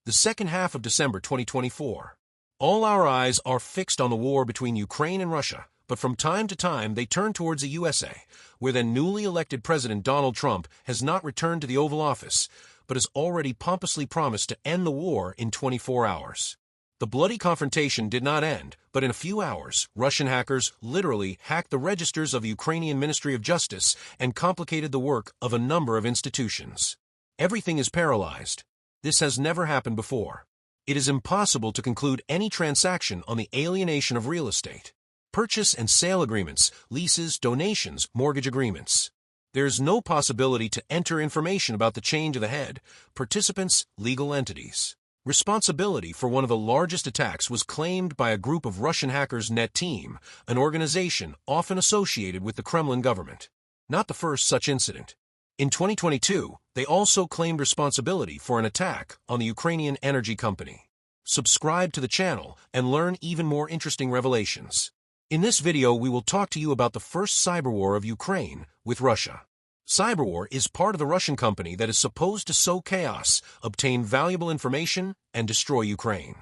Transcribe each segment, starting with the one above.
the second half of December 2024. All our eyes are fixed on the war between Ukraine and Russia, but from time to time they turn towards the USA, where the newly elected President Donald Trump has not returned to the Oval Office, but has already pompously promised to end the war in 24 hours. The bloody confrontation did not end, but in a few hours, Russian hackers literally hacked the registers of the Ukrainian Ministry of Justice and complicated the work of a number of institutions. Everything is paralyzed. This has never happened before. It is impossible to conclude any transaction on the alienation of real estate. Purchase and sale agreements, leases, donations, mortgage agreements. There is no possibility to enter information about the change of the head, participants, legal entities. Responsibility for one of the largest attacks was claimed by a group of Russian hackers Net Team, an organization often associated with the Kremlin government. Not the first such incident. In 2022, they also claimed responsibility for an attack on the Ukrainian energy company. Subscribe to the channel and learn even more interesting revelations. In this video, we will talk to you about the first cyberwar of Ukraine with Russia. Cyberwar is part of the Russian company that is supposed to sow chaos, obtain valuable information, and destroy Ukraine.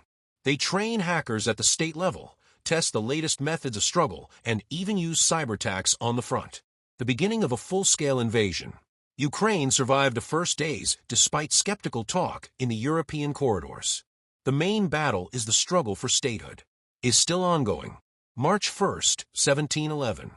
They train hackers at the state level, test the latest methods of struggle, and even use cyber attacks on the front. The beginning of a full-scale invasion. Ukraine survived the first days despite skeptical talk in the European corridors. The main battle is the struggle for statehood. Is still ongoing. March 1st, 1711.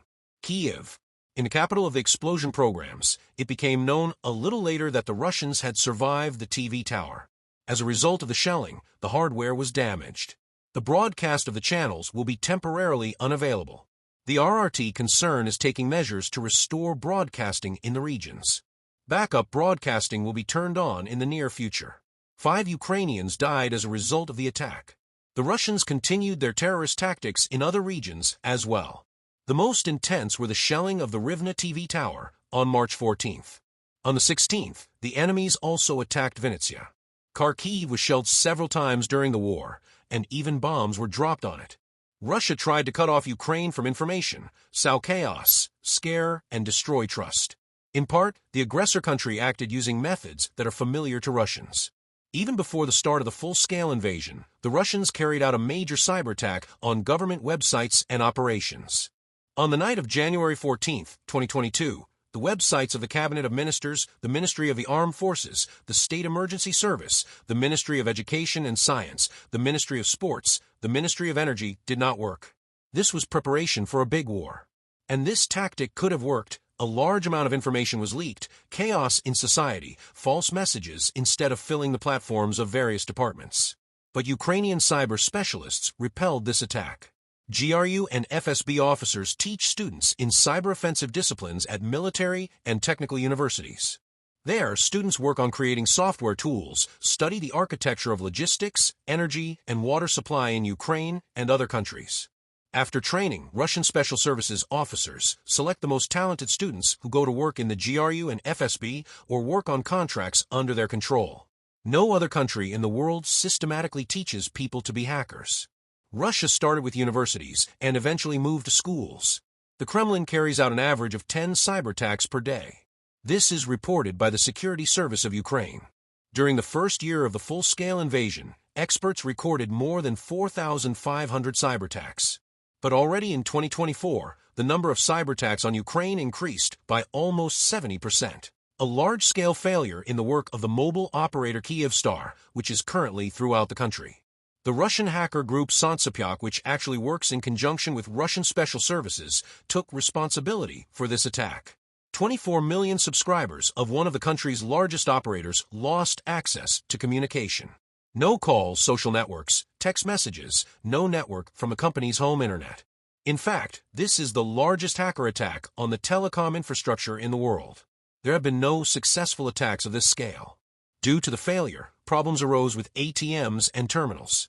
Kiev. In the capital of the explosion programs, it became known a little later that the Russians had survived the TV tower. As a result of the shelling, the hardware was damaged. The broadcast of the channels will be temporarily unavailable. The RRT concern is taking measures to restore broadcasting in the regions. Backup broadcasting will be turned on in the near future. 5 Ukrainians died as a result of the attack. The Russians continued their terrorist tactics in other regions as well. The most intense were the shelling of the Rivne TV tower on March 14th. On the 16th, the enemies also attacked Vinnytsia. Kharkiv was shelled several times during the war, and even bombs were dropped on it. Russia tried to cut off Ukraine from information, sow chaos, scare, and destroy trust. In part, the aggressor country acted using methods that are familiar to Russians. Even before the start of the full-scale invasion, the Russians carried out a major cyber attack on government websites and operations. On the night of January 14, 2022, the websites of the Cabinet of Ministers, the Ministry of the Armed Forces, the State Emergency Service, the Ministry of Education and Science, the Ministry of Sports, the Ministry of Energy did not work. This was preparation for a big war. And this tactic could have worked. A large amount of information was leaked, chaos in society, false messages instead of filling the platforms of various departments. But Ukrainian cyber specialists repelled this attack. GRU and FSB officers teach students in cyber-offensive disciplines at military and technical universities. There, students work on creating software tools, study the architecture of logistics, energy, and water supply in Ukraine and other countries. After training, Russian Special Services officers select the most talented students who go to work in the GRU and FSB or work on contracts under their control. No other country in the world systematically teaches people to be hackers. Russia started with universities and eventually moved to schools. The Kremlin carries out an average of 10 cyber attacks per day. This is reported by the Security Service of Ukraine. During the first year of the full-scale invasion, experts recorded more than 4,500 cyber attacks. But already in 2024, the number of cyber attacks on Ukraine increased by almost 70%. A large-scale failure in the work of the mobile operator Kyivstar, which is currently throughout the country. The Russian hacker group Sontsypyak, which actually works in conjunction with Russian Special Services, took responsibility for this attack. 24 million subscribers of one of the country's largest operators lost access to communication. No calls, social networks, text messages, no network from the company's home internet. In fact, this is the largest hacker attack on the telecom infrastructure in the world. There have been no successful attacks of this scale. Due to the failure, problems arose with ATMs and terminals.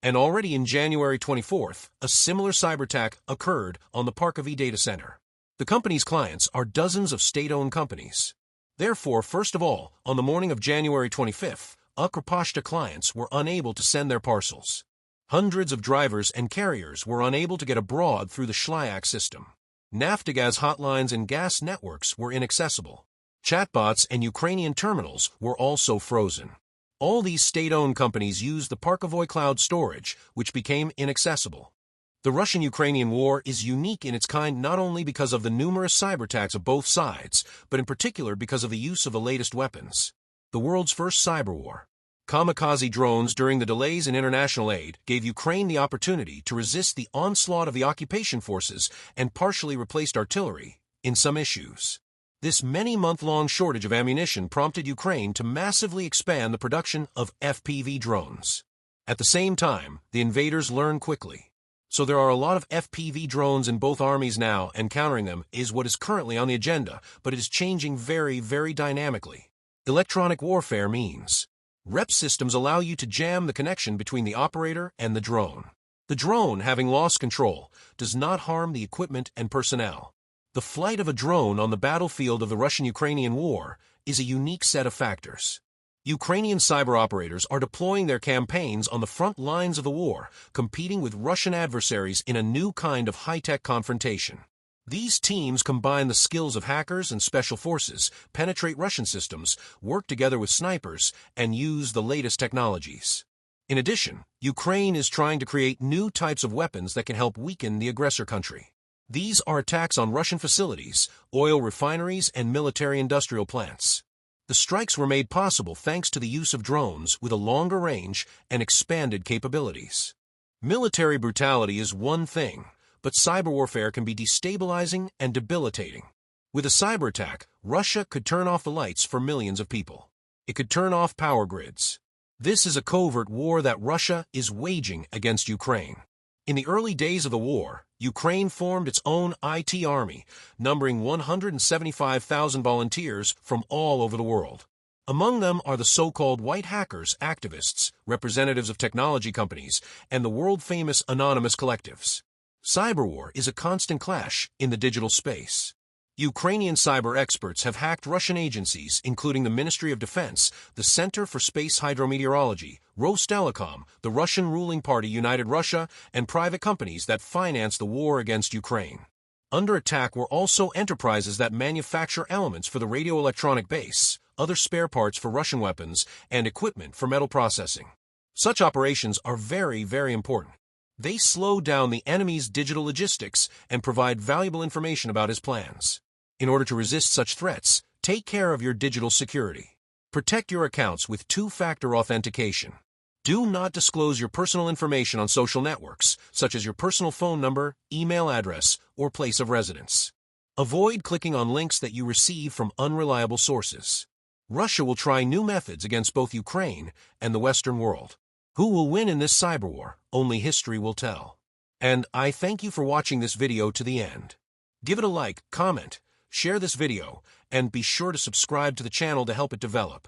And already in January 24th, a similar cyber attack occurred on the Parkovy data center. The company's clients are dozens of state-owned companies. Therefore, first of all, on the morning of January 25th, Ukrposhta clients were unable to send their parcels. Hundreds of drivers and carriers were unable to get abroad through the Shlyak system. Naftogaz hotlines and gas networks were inaccessible. Chatbots and Ukrainian terminals were also frozen. All these state-owned companies use the Parkovoy cloud storage, which became inaccessible. The Russian-Ukrainian war is unique in its kind not only because of the numerous cyberattacks of both sides, but in particular because of the use of the latest weapons. The world's first cyberwar. Kamikaze drones during the delays in international aid gave Ukraine the opportunity to resist the onslaught of the occupation forces and partially replaced artillery in some issues. This many-month-long shortage of ammunition prompted Ukraine to massively expand the production of FPV drones. At the same time, the invaders learned quickly. So there are a lot of FPV drones in both armies now, and countering them is what is currently on the agenda, but it is changing very, very dynamically. Electronic warfare means rep systems allow you to jam the connection between the operator and the drone. The drone, having lost control, does not harm the equipment and personnel. The flight of a drone on the battlefield of the Russian-Ukrainian war is a unique set of factors. Ukrainian cyber operators are deploying their campaigns on the front lines of the war, competing with Russian adversaries in a new kind of high-tech confrontation. These teams combine the skills of hackers and special forces, penetrate Russian systems, work together with snipers, and use the latest technologies. In addition, Ukraine is trying to create new types of weapons that can help weaken the aggressor country. These are attacks on Russian facilities, oil refineries, and military-industrial plants. The strikes were made possible thanks to the use of drones with a longer range and expanded capabilities. Military brutality is one thing, but cyber warfare can be destabilizing and debilitating. With a cyber attack, Russia could turn off the lights for millions of people. It could turn off power grids. This is a covert war that Russia is waging against Ukraine. In the early days of the war, Ukraine formed its own IT army, numbering 175,000 volunteers from all over the world. Among them are the so-called white hackers, activists, representatives of technology companies, and the world-famous anonymous collectives. Cyberwar is a constant clash in the digital space. Ukrainian cyber experts have hacked Russian agencies, including the Ministry of Defense, the Center for Space Hydrometeorology, Rostelecom, the Russian ruling party United Russia, and private companies that finance the war against Ukraine. Under attack were also enterprises that manufacture elements for the radioelectronic base, other spare parts for Russian weapons, and equipment for metal processing. Such operations are very, very important. They slow down the enemy's digital logistics and provide valuable information about his plans. In order to resist such threats, take care of your digital security. Protect your accounts with two-factor authentication. Do not disclose your personal information on social networks, such as your personal phone number, email address, or place of residence. Avoid clicking on links that you receive from unreliable sources. Russia will try new methods against both Ukraine and the Western world. Who will win in this cyberwar? Only history will tell. And I thank you for watching this video to the end. Give it a like, comment, share this video, and be sure to subscribe to the channel to help it develop.